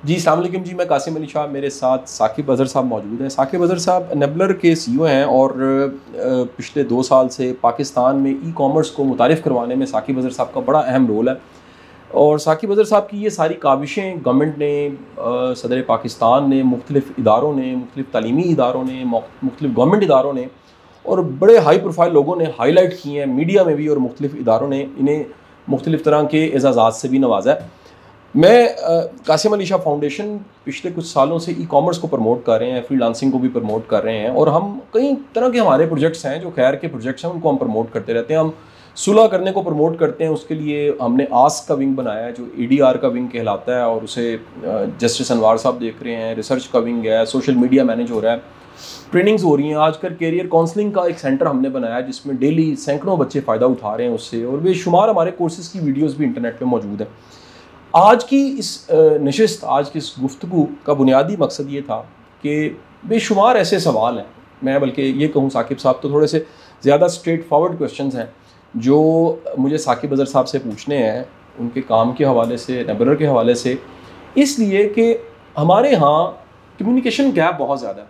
जी अस्सलाम वालेकुम जी, मैं कासिम अली शाह, मेरे साथ साकिब अज़हर साहब मौजूद हैं। साकिब अज़हर साहब नेबलर के सीईओ हैं और पिछले 2 साल से पाकिस्तान में ई कॉमर्स को मुतारिफ़ करवाने में साकिब अज़हर साहब का बड़ा अहम रोल है। और साकिब अज़हर साहब की ये सारी काविशें गवर्नमेंट ने, सदर पाकिस्तान ने, मुख्तलिफ़ इदारों ने, मुख्तलिफ़ तालीमी इदारों ने, मुख्तलिफ़ गवर्नमेंट इदारों ने और बड़े हाई प्रोफाइल लोगों ने हाईलाइट किए हैं, मीडिया में भी, और मुख्तलिफ़ इदारों ने इन्हें मुख्तलिफ़ तरह के एज़ाज़ात से भी नवाजा है। मैं कासिम अली शाह फाउंडेशन पिछले कुछ सालों से ई कॉमर्स को प्रमोट कर रहे हैं, फ्रीलांसिंग को भी प्रमोट कर रहे हैं, और हम कई तरह के हमारे प्रोजेक्ट्स हैं जो खैर के प्रोजेक्ट्स हैं, उनको हम प्रमोट करते रहते हैं। हम सुलह करने को प्रमोट करते हैं, उसके लिए हमने आस्क का विंग बनाया है जो ADR का विंग कहलाता है, और उसे जस्टिस अनवार साहब देख रहे हैं। रिसर्च का विंग है, सोशल मीडिया मैनेज हो रहा है, ट्रेनिंग्स हो रही हैं। आजकल कैरियर काउंसलिंग का एक सेंटर हमने बनाया है जिसमें डेली सैकड़ों बच्चे फ़ायदा उठा रहे हैं उससे, और बेशुमार हमारे कोर्सेज़ की वीडियोज़ भी इंटरनेट पर मौजूद है। आज की इस नशिस्त, आज की इस गुफ्तगू का बुनियादी मकसद ये था कि बेशुमार ऐसे सवाल हैं, मैं बल्कि ये कहूँ साकिब साहब तो थोड़े से ज़्यादा स्ट्रेट फॉरवर्ड क्वेश्चंस हैं जो मुझे साकिब अज़हर साहब से पूछने हैं, उनके काम के हवाले से, नेबलर के हवाले से, इसलिए कि हमारे यहाँ कम्युनिकेशन गैप बहुत ज़्यादा है,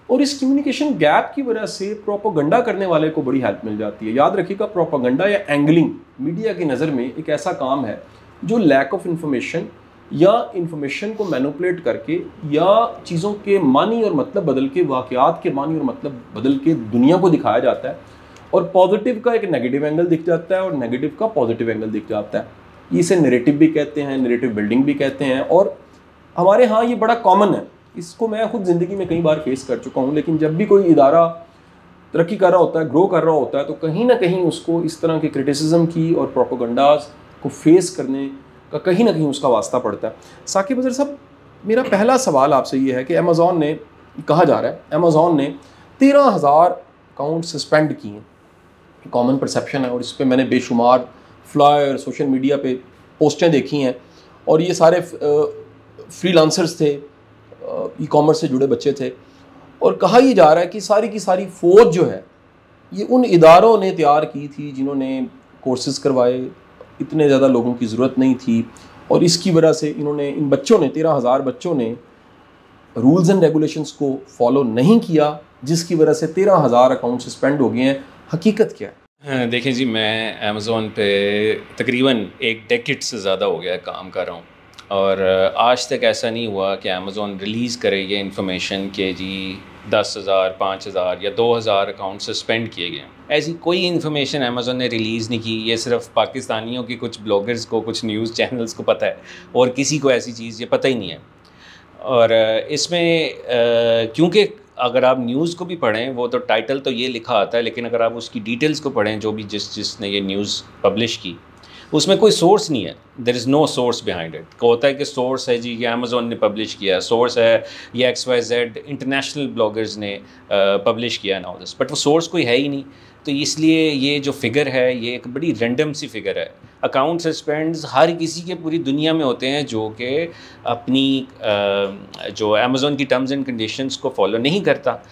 और इस कम्युनिकेशन गैप की वजह से प्रोपोगंडा करने वाले को बड़ी हेल्प मिल जाती है। याद रखिएगा, प्रोपोगंडा या एंगलिंग मीडिया की नज़र में एक ऐसा काम है जो लैक ऑफ इन्फॉर्मेशन या इन्फॉर्मेशन को मैनिपुलेट करके या चीज़ों के मानी और मतलब बदल के, वाक़यात के मानी और मतलब बदल के दुनिया को दिखाया जाता है, और पॉजिटिव का एक नेगेटिव एंगल दिख जाता है और नेगेटिव का पॉजिटिव एंगल दिख जाता है। इसे नैरेटिव भी कहते हैं, नैरेटिव बिल्डिंग भी कहते हैं, और हमारे यहाँ ये बड़ा कॉमन है। इसको मैं खुद ज़िंदगी में कई बार फेस कर चुका हूँ। लेकिन जब भी कोई इदारा तरक्की कर रहा होता है, ग्रो कर रहा होता है, तो कहीं ना कहीं उसको इस तरह के क्रिटिसिज्म की और प्रोपोगंडाज को फेस करने का कहीं ना कहीं उसका वास्ता पड़ता है। साकिब अज़हर साहब, मेरा पहला सवाल आपसे ये है कि अमेज़ॉन ने, कहा जा रहा है अमेज़ॉन ने 13,000 अकाउंट सस्पेंड किए हैं, कॉमन परसेप्शन है, और इस पर मैंने बेशुमार फ्लायर सोशल मीडिया पे पोस्टें देखी हैं, और ये सारे फ्रीलांसर्स थे, ई कॉमर्स से जुड़े बच्चे थे, और कहा ही जा रहा है कि सारी की सारी फ़ौज जो है ये उन इदारों ने तैयार की थी जिन्होंने कोर्सेज़ करवाए, इतने ज़्यादा लोगों की ज़रूरत नहीं थी, और इसकी वजह से इन्होंने, इन बच्चों ने, 13,000 बच्चों ने रूल्स एंड रेगुलेशंस को फॉलो नहीं किया, जिसकी वजह से 13,000 अकाउंट सस्पेंड हो गए हैं। हकीकत क्या है? देखें जी, मैं अमेज़ॉन पे तकरीबन 1 डेकेड से ज़्यादा हो गया है काम कर रहा हूँ, और आज तक ऐसा नहीं हुआ कि अमेज़ॉन रिलीज़ करे ये इन्फॉर्मेशन कि जी 10,000, 5,000 या 2,000 अकाउंट सस्पेंड किए गए। ऐसी कोई इन्फॉर्मेशन अमेज़ॉन ने रिलीज़ नहीं की। ये सिर्फ पाकिस्तानियों के कुछ ब्लॉगर्स को, कुछ न्यूज़ चैनल्स को पता है, और किसी को ऐसी चीज़ ये पता ही नहीं है। और इसमें क्योंकि अगर आप न्यूज़ को भी पढ़ें, वो तो टाइटल तो ये लिखा आता है, लेकिन अगर आप उसकी डिटेल्स को पढ़ें, जो भी जिसने ये न्यूज़ पब्लिश की, उसमें कोई सोर्स नहीं है। There is no source behind it. को होता है कि सोर्स है जी, ये अमेज़ॉन ने पब्लिश किया, सोर्स है ये XYZ इंटरनेशनल ब्लॉगर्स ने पब्लिश किया एंड ऑल दिस, बट वो सोर्स कोई है ही नहीं। तो इसलिए ये जो फ़िगर है, ये एक बड़ी रैंडम सी फ़िगर है। अकाउंट सस्पेंड्स हर किसी के पूरी दुनिया में होते हैं जो कि अपनी जो अमेज़ॉन की टर्म्स एंड कंडीशंस को फॉलो नहीं करता।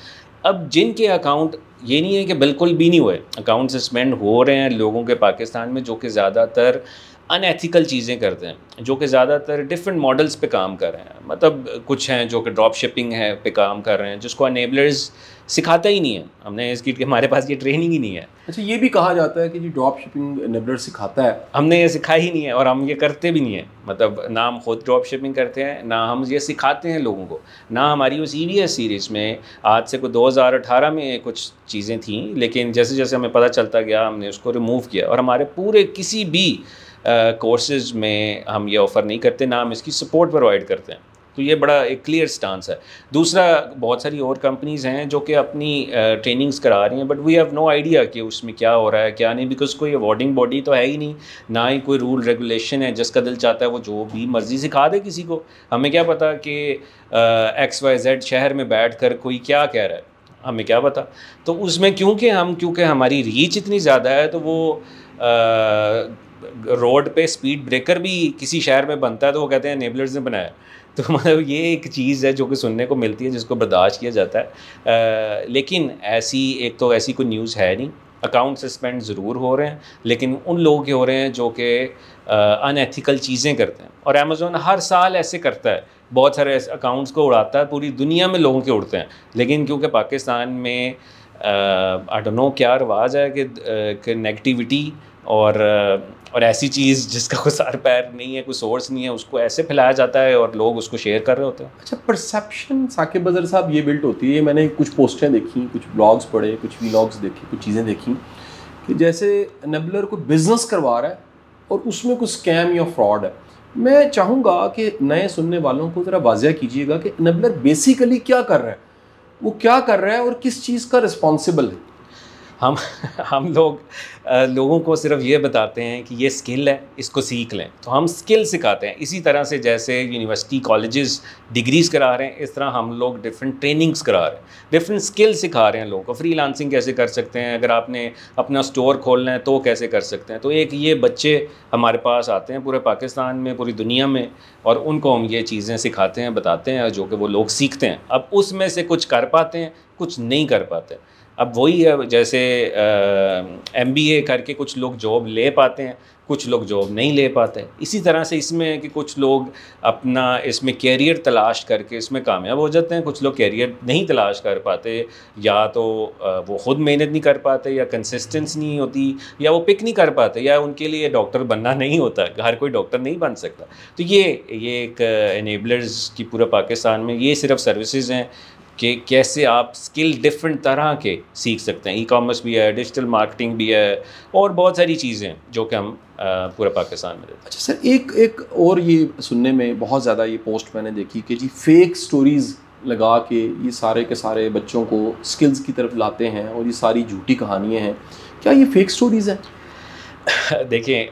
अब जिनके अकाउंट, ये नहीं है कि बिल्कुल भी नहीं हुए, अकाउंट सस्पेंड हो रहे हैं लोगों के पाकिस्तान में जो कि ज़्यादातर अनएथिकल चीज़ें करते हैं, जो कि ज़्यादातर डिफरेंट मॉडल्स पे काम कर रहे हैं। मतलब कुछ हैं जो कि ड्रॉप शिपिंग है पे काम कर रहे हैं, जिसको एनेबलर्स सिखाता ही नहीं है। हमने इसकी, हमारे पास ये ट्रेनिंग ही नहीं है। अच्छा, ये भी कहा जाता है कि जी ड्रॉप शिपिंग एनेबलर सिखाता है। हमने ये सिखाया ही नहीं है, और हम ये करते भी नहीं है। मतलब ना हम खुद ड्रॉप शिपिंग करते हैं, ना हम ये सिखाते हैं लोगों को, ना हमारी उस EVS सीरीज़ में आज से कोई 2018 में कुछ चीज़ें थीं, लेकिन जैसे जैसे हमें पता चलता गया हमने उसको रिमूव किया, और हमारे पूरे किसी भी कोर्सेज़ में हम ये ऑफ़र नहीं करते, ना हम इसकी सपोर्ट प्रोवाइड करते हैं। तो ये बड़ा एक क्लियर स्टांस है। दूसरा, बहुत सारी और कंपनीज़ हैं जो कि अपनी ट्रेनिंग्स करा रही हैं, but we have no idea कि उसमें क्या हो रहा है क्या नहीं, बिकॉज़ कोई अवॉर्डिंग बॉडी तो है ही नहीं, ना ही कोई रूल रेगुलेशन है। जिसका दिल चाहता है वो जो भी मर्ज़ी सिखा दे किसी को। हमें क्या पता कि XYZ शहर में बैठ कर कोई क्या कह रहा है, हमें क्या पता। तो उसमें क्योंकि हमारी रीच इतनी ज़्यादा है, तो वो रोड पे स्पीड ब्रेकर भी किसी शहर में बनता है तो वो कहते हैं एनेबलर्स ने बनाया। तो मतलब ये एक चीज़ है जो कि सुनने को मिलती है, जिसको बर्दाश्त किया जाता है। लेकिन ऐसी कोई न्यूज़ है नहीं। अकाउंट सस्पेंड ज़रूर हो रहे हैं, लेकिन उन लोगों के हो रहे हैं जो कि अनएथिकल चीज़ें करते हैं। और अमेज़ॉन हर साल ऐसे करता है, बहुत सारे अकाउंट्स को उड़ाता है, पूरी दुनिया में लोगों के उड़ते हैं। लेकिन क्योंकि पाकिस्तान में आई डोंट नो क्या रवाज है कि नेगेटिविटी और ऐसी चीज़ जिसका कोई सर पैर नहीं है, कोई सोर्स नहीं है, उसको ऐसे फैलाया जाता है और लोग उसको शेयर कर रहे होते हैं। अच्छा, परसेप्शन साकिब अज़हर साहब ये बिल्ट होती है। मैंने कुछ पोस्टें देखी, कुछ ब्लॉग्स पढ़े, कुछ वीलॉग्स देखे, कुछ चीज़ें देखी कि जैसे एनेबलर को बिज़नेस करवा रहा है और उसमें कुछ स्कैम या फ्रॉड है। मैं चाहूँगा कि नए सुनने वालों को ज़रा वाज़िया कीजिएगा कि एनेबलर बेसिकली क्या कर रहा है, वो क्या कर रहा है और किस चीज़ का रिस्पॉन्सिबल है। हम लोगों को सिर्फ ये बताते हैं कि ये स्किल है, इसको सीख लें, तो हम स्किल सिखाते हैं। इसी तरह से जैसे यूनिवर्सिटी कॉलेजेस डिग्रीज़ करा रहे हैं, इस तरह हम लोग डिफरेंट ट्रेनिंग्स करा रहे हैं, डिफरेंट स्किल सिखा रहे हैं लोगों को। फ्रीलांसिंग कैसे कर सकते हैं, अगर आपने अपना स्टोर खोलना है तो कैसे कर सकते हैं। तो एक ये बच्चे हमारे पास आते हैं पूरे पाकिस्तान में, पूरी दुनिया में, और उनको हम ये चीज़ें सिखाते हैं, बताते हैं, जो कि वो लोग सीखते हैं। अब उसमें से कुछ कर पाते हैं, कुछ नहीं कर पाते। अब वही है, जैसे MBA करके कुछ लोग जॉब ले पाते हैं, कुछ लोग जॉब नहीं ले पाते। इसी तरह से इसमें है कि कुछ लोग अपना इसमें कैरियर तलाश करके इसमें कामयाब हो जाते हैं, कुछ लोग कैरियर नहीं तलाश कर पाते, या तो वो ख़ुद मेहनत नहीं कर पाते, या कंसिस्टेंस नहीं होती, या वो पिक नहीं कर पाते, या उनके लिए डॉक्टर बनना नहीं होता। हर कोई डॉक्टर नहीं बन सकता। तो ये एक एनेबलर्स की पूरे पाकिस्तान में ये सिर्फ सर्विसेज हैं कि कैसे आप स्किल डिफरेंट तरह के सीख सकते हैं। ई-कॉमर्स भी है, डिजिटल मार्केटिंग भी है, और बहुत सारी चीज़ें जो कि हम पूरे पाकिस्तान में देते हैं। अच्छा सर, एक और ये सुनने में बहुत ज़्यादा ये पोस्ट मैंने देखी कि जी फेक स्टोरीज़ लगा के ये सारे के सारे बच्चों को स्किल्स की तरफ लाते हैं और ये सारी झूठी कहानियाँ हैं। क्या ये फेक स्टोरीज़ हैं? देखिए,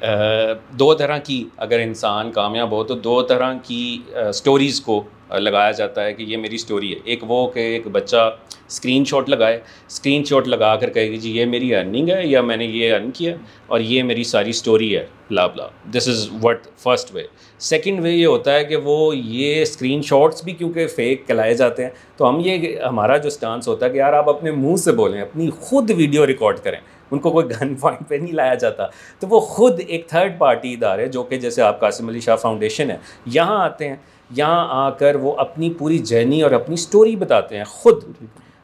दो तरह की, अगर इंसान कामयाब हो तो दो तरह की स्टोरीज़ को लगाया जाता है कि ये मेरी स्टोरी है। एक वो कि एक बच्चा स्क्रीनशॉट लगाए, स्क्रीनशॉट लगा कर कहे कि जी ये मेरी अर्निंग है, या मैंने ये अर्न किया और ये मेरी सारी स्टोरी है, blah blah. This is what first way. Second way ये होता है कि वो ये स्क्रीनशॉट्स भी क्योंकि फ़ेक कहलाए जाते हैं, तो हमारा जो स्टांस होता है कि यार आप अपने मुंह से बोलें, अपनी खुद वीडियो रिकॉर्ड करें। उनको कोई गन पॉइंट पे नहीं लाया जाता। तो वो खुद एक थर्ड पार्टी इदारे, जो कि जैसे आप कासिम अली शाह फाउंडेशन है, यहाँ आते हैं, यहाँ आकर वो अपनी पूरी जर्नी और अपनी स्टोरी बताते हैं खुद।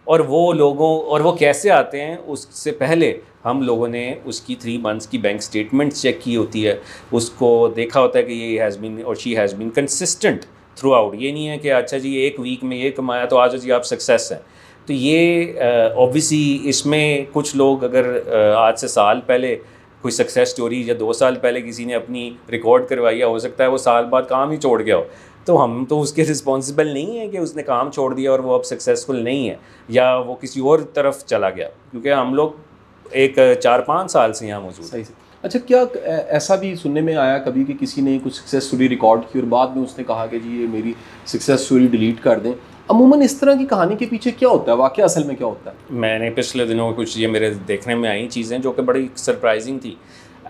और वो कैसे आते हैं, उससे पहले हम लोगों ने उसकी 3 मंथ्स की बैंक स्टेटमेंट चेक की होती है, उसको देखा होता है कि ये हैज़ बीन और she has been consistent throughout. ये नहीं है कि अच्छा जी एक वीक में ये कमाया तो आज जी आप सक्सेस हैं। तो ये ऑब्वियसली इसमें कुछ लोग अगर आज से साल पहले कोई सक्सेस स्टोरी या 2 साल पहले किसी ने अपनी रिकॉर्ड करवाई, हो सकता है वो साल बाद काम ही छोड़ गया हो, तो हम तो उसके रिस्पॉन्सिबल नहीं है कि उसने काम छोड़ दिया और वो अब सक्सेसफुल नहीं है, या वो किसी और तरफ चला गया, क्योंकि हम लोग एक 4-5 साल से यहाँ मौजूद हैं। अच्छा, क्या ऐसा भी सुनने में आया कभी कि किसी ने कुछ सक्सेस स्टोरी रिकॉर्ड की और बाद में उसने कहा कि जी ये मेरी सक्सेस स्टोरी डिलीट कर दें? अमूमन इस तरह की कहानी के पीछे क्या होता है, वाकया असल में क्या होता है? मैंने पिछले दिनों कुछ ये मेरे देखने में आई चीज़ें जो कि बड़ी सरप्राइजिंग थी।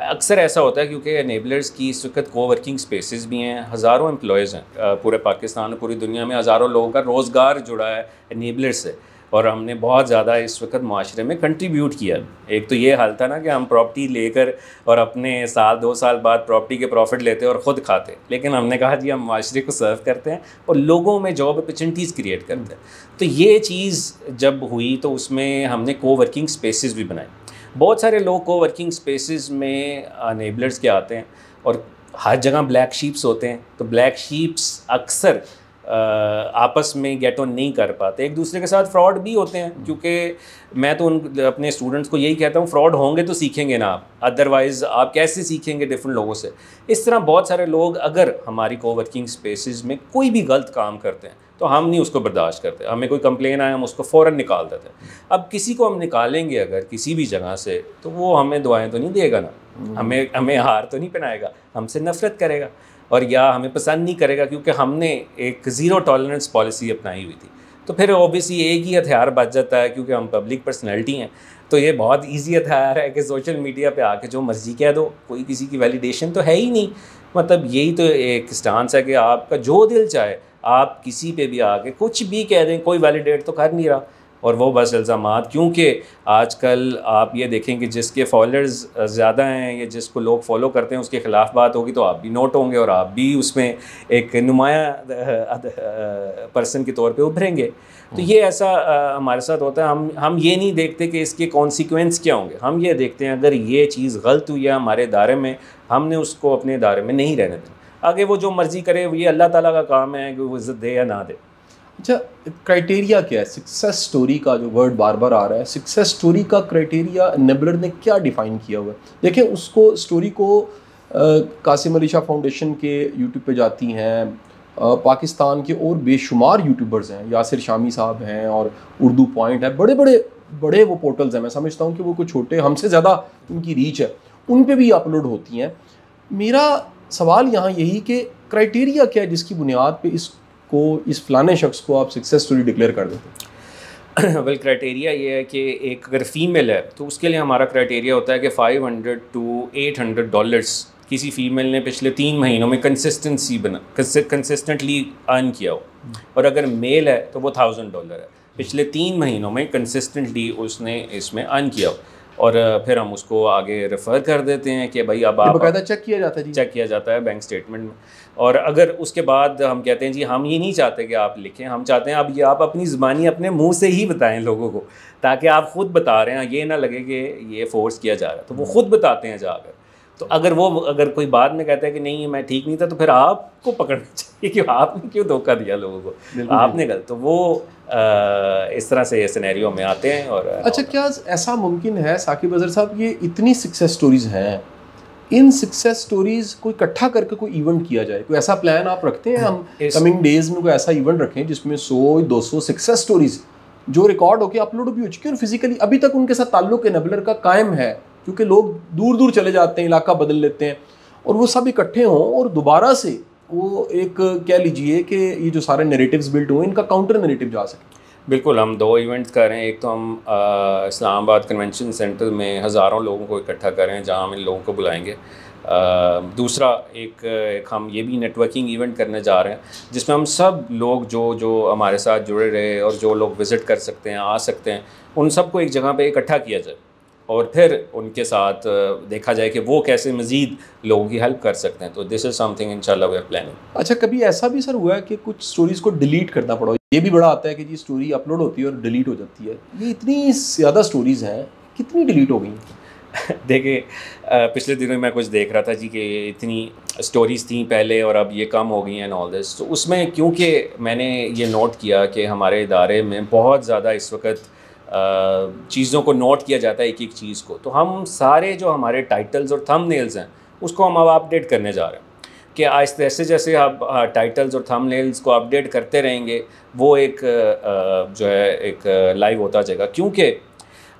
अक्सर ऐसा होता है क्योंकि एनेबलर्स की इस वक्त कोवर्किंग स्पेसेस भी हैं, हज़ारों एम्प्लॉयज़ हैं पूरे पाकिस्तान, पूरी दुनिया में हज़ारों लोगों का रोज़गार जुड़ा है एनेबलर से, और हमने बहुत ज़्यादा इस वक्त माशरे में कंट्रीब्यूट किया। एक तो ये हाल था ना कि हम प्रॉपर्टी लेकर और अपने 1-2 साल बाद प्रॉपर्टी के प्रॉफिट लेते और ख़ुद खाते, लेकिन हमने कहा जी हम माशरे को सर्व करते हैं और लोगों में जॉब अपॉर्चुनिटीज़ क्रिएट करते हैं। तो ये चीज़ जब हुई तो उसमें हमने कोवर्किंग स्पेसेस भी बनाए। बहुत सारे लोग कोवर्किंग स्पेसेस में एनेबलर्स के आते हैं और हर जगह ब्लैक शीप्स होते हैं, तो ब्लैक शीप्स अक्सर आपस में गेट ऑन नहीं कर पाते, एक दूसरे के साथ फ्रॉड भी होते हैं। क्योंकि मैं तो अपने स्टूडेंट्स को यही कहता हूँ, फ्रॉड होंगे तो सीखेंगे ना आप, अदरवाइज़ आप कैसे सीखेंगे डिफरेंट लोगों से। इस तरह बहुत सारे लोग अगर हमारी कोवर्किंग स्पेसेस में कोई भी गलत काम करते हैं तो हम नहीं उसको बर्दाश्त करते, हमें कोई कंप्लेन आए हम उसको फ़ौरन निकाल देते हैं। अब किसी को हम निकालेंगे अगर किसी भी जगह से, तो वो हमें दुआएं तो नहीं देगा ना, हमें हार तो नहीं पहनाएगा, हमसे नफ़रत करेगा और या हमें पसंद नहीं करेगा, क्योंकि हमने एक ज़ीरो टॉलरेंस पॉलिसी अपनाई हुई थी। तो फिर ओबियसली एक ही हथियार बच जाता है, क्योंकि हम पब्लिक पर्सनैलिटी हैं, तो ये बहुत ईजी हथियार है कि सोशल मीडिया पे आके जो मर्ज़ी कह दो, कोई किसी की वैलिडेशन तो है ही नहीं। मतलब यही तो एक स्टांस है कि आपका जो दिल चाहे आप किसी पे भी आके कुछ भी कह दें, कोई वैलिडेट तो कर नहीं रहा। और वो बस इल्ज़ामात, क्योंकि आजकल आप ये देखें कि जिसके फॉलोअर्स ज़्यादा हैं या जिसको लोग फॉलो करते हैं उसके ख़िलाफ़ बात होगी तो आप भी नोट होंगे और आप भी उसमें एक नुमाया पर्सन के तौर पे उभरेंगे। तो ये ऐसा हमारे साथ होता है। हम ये नहीं देखते कि इसके कॉन्सिक्वेंस क्या होंगे, हम ये देखते हैं अगर ये चीज़ गलत हुई है हमारे इदारे में, हमने उसको अपने इदारे में नहीं रहने देना। आगे वो जो मर्ज़ी करे, ये अल्लाह ताला का काम है कि वो इज़्ज़त दे या ना दे। अच्छा, क्राइटेरिया क्या है सक्सेस स्टोरी का? जो वर्ड बार बार आ रहा है, सक्सेस स्टोरी का क्राइटेरिया नेबलर ने क्या डिफ़ाइन किया हुआ है? देखिए, उसको स्टोरी को कासिम अली शाह फाउंडेशन के यूट्यूब पे जाती हैं, पाकिस्तान के और बेशुमार यूट्यूबर्स हैं, यासिर शामी साहब हैं और उर्दू पॉइंट है, बड़े वो पोर्टल्स हैं। मैं समझता हूँ कि वो कुछ छोटे, हमसे ज़्यादा उनकी रीच है, उन पे भी अपलोड होती हैं। मेरा सवाल यहाँ यही कि क्राइटेरिया क्या है जिसकी बुनियाद पे इस फलाने शख्स को आप सक्सेस स्टोरी डिक्लेयर कर देते हैं? वेल, क्राइटेरिया ये है कि एक अगर फ़ीमेल है तो उसके लिए हमारा क्राइटेरिया होता है कि $500 to $800 किसी फ़ीमेल ने पिछले 3 महीनों में कंसिस्टेंटली अर्न किया हो, और अगर मेल है तो वो $1000 है, पिछले 3 महीनों में कंसिस्टेंटली उसने इसमें अर्न किया हो। और फिर हम उसको आगे रेफ़र कर देते हैं कि भाई अब आप बकायदा चेक किया जाता है जी, चेक किया जाता है बैंक स्टेटमेंट में। और अगर उसके बाद हम कहते हैं जी हम ये नहीं चाहते कि आप लिखें, हम चाहते हैं अब ये आप अपनी ज़ुबानी अपने मुंह से ही बताएं लोगों को, ताकि आप ख़ुद बता रहे हैं, ये ना लगे कि ये फ़ोर्स किया जा रहा है। तो वो ख़ुद बताते हैं जाकर। तो अगर कोई बाद में कहता है कि नहीं मैं ठीक नहीं था, तो फिर आपको पकड़ना चाहिए कि आपने क्यों धोखा दिया लोगों को, आपने गलत। तो वो इस तरह से सिनेरियो में आते हैं। और अच्छा, क्या ऐसा मुमकिन है साकिब अज़हर साहब, ये इतनी सक्सेस स्टोरीज़ हैं, इन सक्सेस स्टोरीज़ को इकट्ठा करके कोई इवेंट किया जाए? कोई ऐसा प्लान आप रखते हैं हम कमिंग डेज़ में कोई ऐसा इवेंट रखें जिसमें 100-200 सक्सेस स्टोरीज़ जो रिकॉर्ड होकर अपलोड भी हो चुकी है और फिजिकली अभी तक उनके साथ ताल्लुक़ नेबलर का कायम है, क्योंकि लोग दूर दूर चले जाते हैं, इलाका बदल लेते हैं, और वो सब इकट्ठे हों और दोबारा से वो एक कह लीजिए कि ये जो सारे नैरेटिव्स बिल्ट हुए इनका काउंटर नैरेटिव जा सके? बिल्कुल, हम 2 इवेंट्स कर रहे हैं। एक तो हम इस्लामाबाद कन्वेंशन सेंटर में हज़ारों लोगों को इकट्ठा कर रहे हैं, जहाँ हम इन लोगों को बुलाएंगे। दूसरा एक हम ये भी नेटवर्किंग इवेंट करने जा रहे हैं, जिसमें हम सब लोग जो हमारे साथ जुड़े रहे और जो लोग विज़िट कर सकते हैं, आ सकते हैं, उन सबको एक जगह पे इकट्ठा किया जाए और फिर उनके साथ देखा जाए कि वो कैसे मज़ीद लोगों की हेल्प कर सकते हैं। तो दिस इज़ समथिंग इंशाल्लाह वी आर प्लानिंग। अच्छा, कभी ऐसा भी सर हुआ है कि कुछ स्टोरीज़ को डिलीट करना पड़ा? ये भी बड़ा आता है कि जी स्टोरी अपलोड होती है और डिलीट हो जाती है। ये इतनी ज़्यादा स्टोरीज़ हैं, कितनी डिलीट हो गई? देखिए, पिछले दिनों मैं कुछ देख रहा था जी कि इतनी स्टोरीज़ थी पहले और अब ये कम हो गई हैं ऑल दिस। तो उसमें क्योंकि मैंने ये नोट किया कि हमारे इदारे में बहुत ज़्यादा इस वक्त चीज़ों को नोट किया जाता है, एक चीज़ को। तो हम सारे जो हमारे टाइटल्स और थंबनेल्स हैं उसको हम अब अपडेट करने जा रहे हैं कि आहिस्ते ऐसे जैसे आप टाइटल्स और थंबनेल्स को अपडेट करते रहेंगे, वो एक जो है एक लाइव होता जाएगा। क्योंकि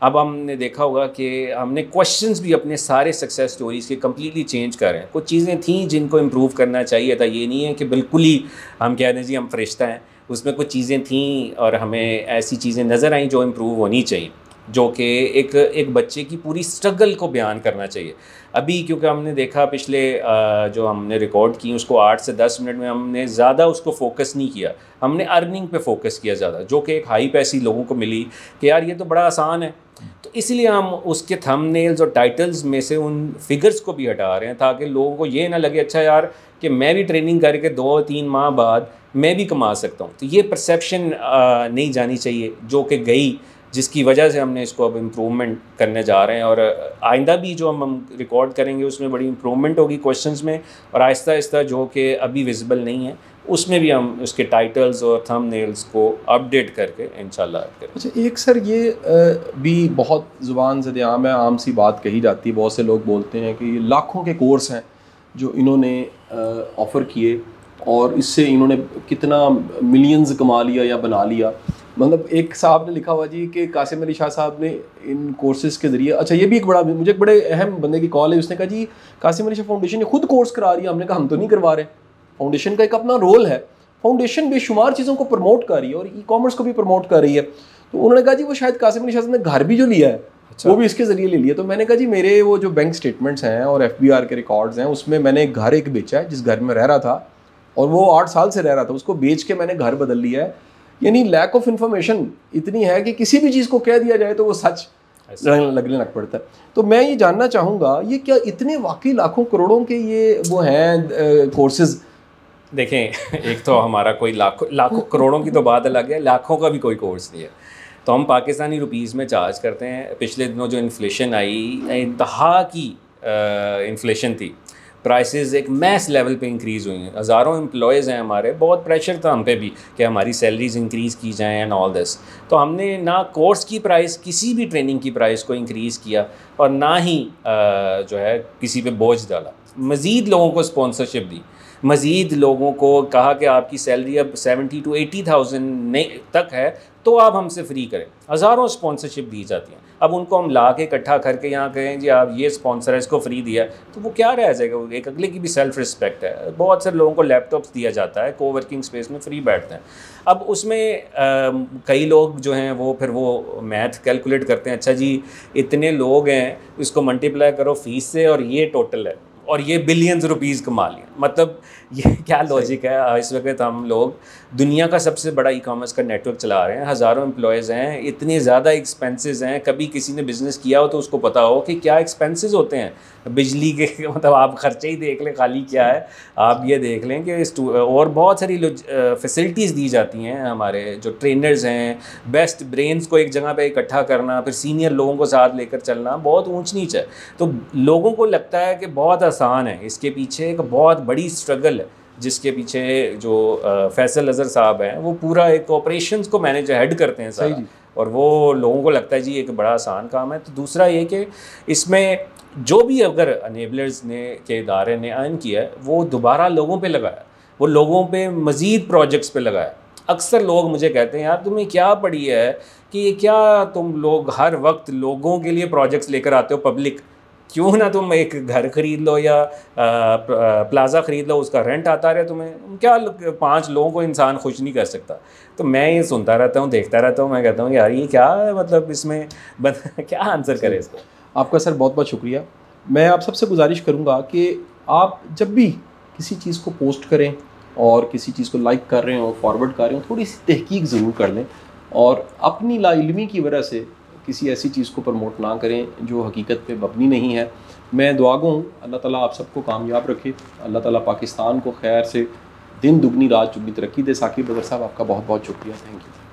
अब हमने देखा होगा कि हमने क्वेश्चंस भी अपने सारे सक्सेस स्टोरीज़ के कम्प्लीटली चेंज कर रहे हैं। कुछ चीज़ें थी जिनको इम्प्रूव करना चाहिए था, ये नहीं है कि बिल्कुल ही हम कह दें जी हम फरिश्ता हैं। उसमें कुछ चीज़ें थी और हमें ऐसी चीज़ें नज़र आईं जो इम्प्रूव होनी चाहिए, जो कि एक बच्चे की पूरी स्ट्रगल को बयान करना चाहिए। अभी क्योंकि हमने देखा पिछले जो हमने रिकॉर्ड की उसको 8 से 10 मिनट में हमने ज़्यादा उसको फोकस नहीं किया, हमने अर्निंग पे फोकस किया ज़्यादा, जो कि एक हाइप ऐसी लोगों को मिली कि यार ये तो बड़ा आसान है। तो इसलिए हम उसके थंबनेल्स और टाइटल्स में से उन फिगर्स को भी हटा रहे हैं, ताकि लोगों को ये ना लगे अच्छा यार कि मैं भी ट्रेनिंग करके 2-3 माह बाद मैं भी कमा सकता हूँ। तो ये परसेप्शन नहीं जानी चाहिए जो कि गई, जिसकी वजह से हमने इसको अब इम्प्रूवमेंट करने जा रहे हैं। और आइंदा भी जो हम रिकॉर्ड करेंगे उसमें बड़ी इम्प्रूवमेंट होगी क्वेश्चंस में, और आहिस्ता आहिस्ता जो कि अभी विजिबल नहीं है उसमें भी हम उसके टाइटल्स और थंबनेल्स को अपडेट करके इंशाल्लाह करें। अच्छा, एक सर ये भी बहुत ज़ुबान से आम है, आम सी बात कही जाती है, बहुत से लोग बोलते हैं कि ये लाखों के कोर्स हैं जो इन्होंने ऑफ़र किए और इससे इन्होंने कितना मिलियंस कमा लिया या बना लिया। मतलब एक साहब ने लिखा हुआ जी कि कासिम अली शाह साहब ने इन कोर्सेज़ के ज़रिए, अच्छा ये भी एक बड़ा, मुझे एक बड़े अहम बंदे की कॉल है, उसने कहा जी कासिम अली शाह फाउंडेशन ने खुद कोर्स करा रही है। हमने कहा हम तो नहीं करवा रहे, फाउंडेशन का एक अपना रोल है, फाउंडेशन बेशुमार चीज़ों को प्रमोट कर रही है और ई-कॉमर्स को भी प्रमोट कर रही है। तो उन्होंने कहा जी वो शायद कासिम अली शाह साहब ने घर भी जो लिया है, अच्छा, वो भी इसके ज़रिए ले लिया। तो मैंने कहा जी मेरे वो जो बैंक स्टेटमेंट्स हैं और FBR के रिकॉर्ड्स हैं उसमें मैंने घर एक बेचा है, जिस घर में रह रहा था और वो 8 साल से रह रहा था, उसको बेच के मैंने घर बदल लिया है। यानी लैक ऑफ इंफॉर्मेशन इतनी है कि किसी भी चीज़ को कह दिया जाए तो वो सच लगने लग पड़ता है। तो मैं ये जानना चाहूँगा, ये क्या इतने वाकई लाखों करोड़ों के ये वो हैं कोर्सेज? देखें, एक तो हमारा कोई लाखों करोड़ों की तो बात अलग है, लाखों का भी कोई कोर्स नहीं है। तो हम पाकिस्तानी रुपीज़ में चार्ज करते हैं। पिछले दिनों जो इन्फ्लेशन आई, इंतहा की इन्फ्लेशन थी, प्राइसेस एक मैस लेवल पे इंक्रीज़ हुई हैं। हज़ारों एम्प्लॉयज़ हैं हमारे, बहुत प्रेशर था हम पे भी कि हमारी सैलरीज इंक्रीज़ की जाएँ एंड ऑल दिस। तो हमने ना कोर्स की प्राइस, किसी भी ट्रेनिंग की प्राइस को इंक्रीज़ किया और ना ही जो है किसी पे बोझ डाला। मज़ीद लोगों को स्पॉन्सरशिप दी, मज़ीद लोगों को कहा कि आपकी सैलरी अब 70,000 to 80,000 तक है तो आप हमसे फ्री करें। हज़ारों स्पॉन्सरशिप दी जाती हैं। अब उनको हम ला के इकट्ठा करके यहाँ कहें जी आप ये स्पॉन्सर है, इसको फ्री दिया, तो वो क्या रह जाएगा? एक अगले की भी सेल्फ रिस्पेक्ट है। बहुत सारे लोगों को लैपटॉप्स दिया जाता है, कोवर्किंग स्पेस में फ्री बैठते हैं। अब उसमें कई लोग जो हैं वो फिर वो मैथ कैलकुलेट करते हैं, अच्छा जी इतने लोग हैं, इसको मल्टीप्लाई करो फीस से और ये टोटल है और ये बिलियंस रुपीज़ कमा लिए। मतलब ये क्या लॉजिक है? इस वक्त हम लोग दुनिया का सबसे बड़ा ई-कॉमर्स का नेटवर्क चला रहे हैं, हज़ारों एम्प्लॉयज़ हैं, इतने ज़्यादा एक्सपेंसेस हैं। कभी किसी ने बिज़नेस किया हो तो उसको पता हो कि क्या एक्सपेंसेस होते हैं बिजली के। मतलब आप ख़र्चे ही देख लें खाली क्या है, आप ये देख लें कि और बहुत सारी फैसिलिटीज़ दी जाती हैं। हमारे जो ट्रेनर्स हैं, बेस्ट ब्रेन्स को एक जगह पे इकट्ठा करना, फिर सीनियर लोगों को साथ लेकर चलना बहुत ऊंच नीच है। तो लोगों को लगता है कि बहुत आसान है, इसके पीछे एक बहुत बड़ी स्ट्रगल है, जिसके पीछे जो फैसल अज़हर साहब हैं वो पूरा एक ऑपरेशंस को मैनेज हेड करते हैं सारा, और वो लोगों को लगता है जी एक बड़ा आसान काम है। तो दूसरा ये कि इसमें जो भी अगर अनेबलर्स ने के इदारे ने अर्न किया है वो दोबारा लोगों पे लगाया, वो लोगों पे मज़ीद प्रोजेक्ट्स पे लगाया। अक्सर लोग मुझे कहते हैं यार तुम्हें क्या पड़ी है कि क्या तुम लोग हर वक्त लोगों के लिए प्रोजेक्ट्स लेकर आते हो पब्लिक, क्यों ना तुम एक घर ख़रीद लो या प्लाज़ा ख़रीद लो, उसका रेंट आता रहे तुम्हें, क्या 5 लोगों को इंसान खुश नहीं कर सकता। तो मैं ये सुनता रहता हूँ, देखता रहता हूँ, मैं कहता हूँ यार ये क्या है, मतलब इसमें क्या आंसर करे इसको। आपका सर बहुत बहुत शुक्रिया। मैं आप सबसे गुजारिश करूँगा कि आप जब भी किसी चीज़ को पोस्ट करें और किसी चीज़ को लाइक कर रहे हो, फॉरवर्ड कर रहे हो, थोड़ी सी तहकीक ज़रूर कर लें और अपनी लाइल्मी की वजह से किसी ऐसी चीज़ को प्रमोट ना करें जो हकीकत पे मबनी नहीं है। मैं दुआ गो हूँ अल्लाह ताला आप सबको कामयाब रखे, अल्लाह ताला पाकिस्तान को खैर से दिन दुगनी रात चुगनी तरक्की दे। साकिब अज़हर साहब आपका बहुत बहुत शुक्रिया, थैंक यू।